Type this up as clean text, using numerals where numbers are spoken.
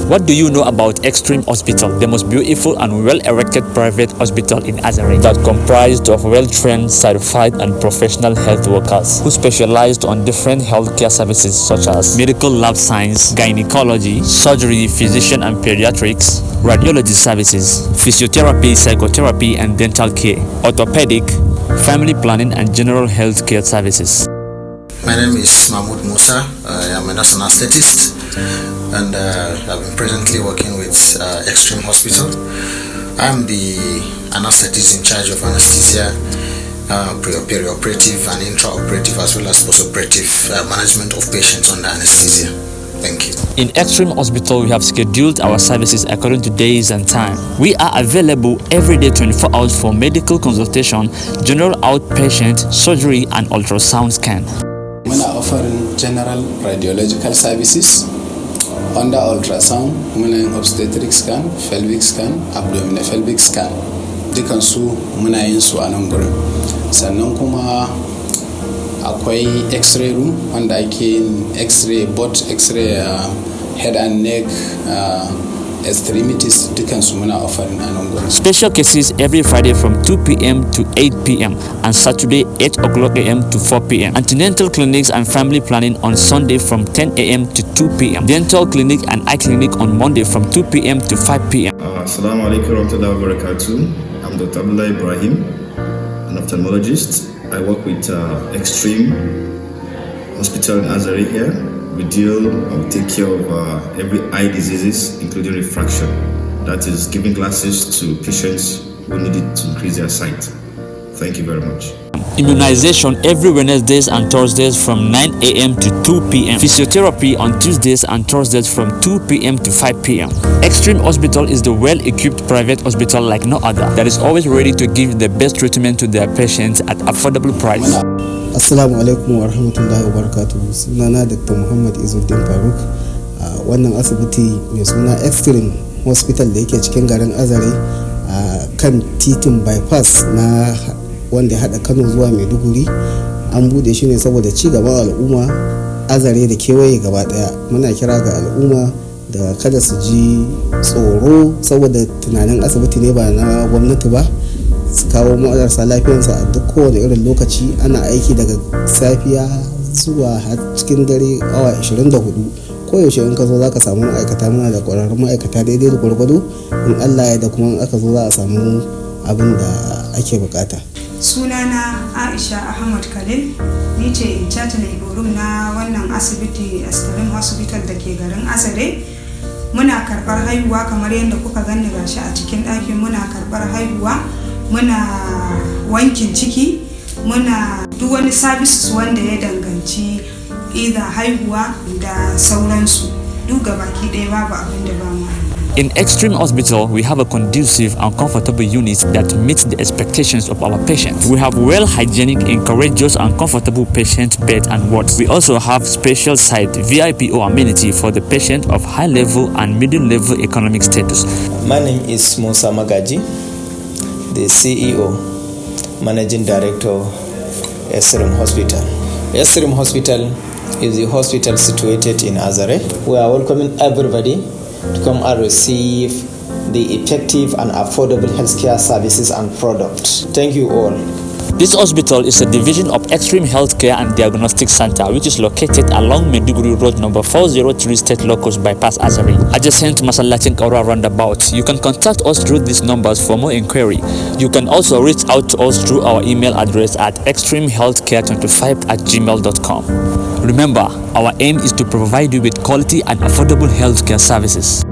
What do you know about Extreme Hospital, the most beautiful and well-erected private hospital in Azare that comprised of well-trained, certified and professional health workers who specialized on different healthcare services such as medical lab science, gynecology, surgery, physician and pediatrics, radiology services, physiotherapy, psychotherapy and dental care, orthopedic, family planning and general health care services. My name is Mahmoud Musa. I am a nurse anesthetist and I've been presently working with Extreme Hospital. I'm the anesthetist in charge of anesthesia, perioperative and intraoperative as well as postoperative management of patients under anesthesia. Thank you. In Extreme Hospital, we have scheduled our services according to days and time. We are available every day 24 hours for medical consultation, general outpatient, surgery and ultrasound scan. We are offering general radiological services under ultrasound, obstetric scan, pelvic scan, abdominal pelvic scan. Dukansu muna yin su a nan gurin. Sannan kuma akwai x-ray room wanda ake yin x-ray, both x-ray head and neck, extremities, dukansu muna offering a nan gurin. Special cases every Friday from 2 p.m. to 8 p.m. and Saturday 8 o'clock a.m. to 4 p.m. Antenatal clinics and family planning on Sunday from 10 a.m. to 2 p.m. Dental clinic and eye clinic on Monday from 2 p.m. to 5 p.m. Assalamu alaikum warahmatullahi wabarakatuh. I'm Dr. Abdullah Ibrahim, an ophthalmologist. I work with Extreme Hospital in Azare here. We deal or take care of every eye diseases, including refraction. That is giving glasses to patients who need it to increase their sight. Thank you very much. Immunization every Wednesdays and Thursdays from 9 a.m. to 2 p.m. Physiotherapy on Tuesdays and Thursdays from 2 p.m. to 5 p.m. Extreme Hospital is the well-equipped private hospital like no other that is always ready to give the best treatment to their patients at affordable price. Assalamu alaikum wa rahmatullahi wa barakatuh. Sunana Dr. Muhammad Izzuddin Faruk. Wannan asibiti mai suna Extreme Hospital da yake cikin garin Azare kan titin bypass na wanda ya hada Kano zuwa Maiduguri. An bude shi ne saboda ci gaban al'umma Azare da kewaye gaba daya. Muna kira ga al'umma da kada su ji tsoro saboda tunanin asibiti ne ba na gwamnati ba. Su kawo marasa lafiyarsu a duk kowane irin lokaci. Ana aiki daga safiya zuwa cikin dare awa 24. Koyaushe in ka zo za ka samu ma'aikata, muna da ƙwararrun ma'aikata daidai da gwargwado. In Allah ya da kuma in aka zo za a samu abin da ake bukata. Sunana Aisha Ahmad Khalil, ni ce in charge room na wannan asibiti Extreme Hospital da ke garin Azare. Muna karɓar haihuwa kamar yadda kuka gani gashi a cikin ɗakin. Muna karɓar haihuwa, muna wankin ciki, muna duk wani services wanda ya danganci either haihuwa da sauransu. Duk gabaki ɗaya babu abin da ba mu. In Extreme Hospital, we have a conducive and comfortable unit that meets the expectations of our patients. We have well hygienic, courageous and comfortable patient bed and wards. We also have special site VIPO amenity for the patient of high level and middle level economic status. My name is Musa Magaji, the CEO, Managing Director, Extreme Hospital. Extreme Hospital is the hospital situated in Azare. We are welcoming everybody to come and receive the effective and affordable healthcare services and products. Thank you all. This hospital is a division of Extreme Healthcare and Diagnostic Center, which is located along Maiduguri Road number 403 State Locus Bypass Azare, adjacent Masallacin Kaura roundabout. You can contact us through these numbers for more inquiry. You can also reach out to us through our email address at extremehealthcare25@gmail.com. Remember, our aim is to provide you with quality and affordable healthcare services.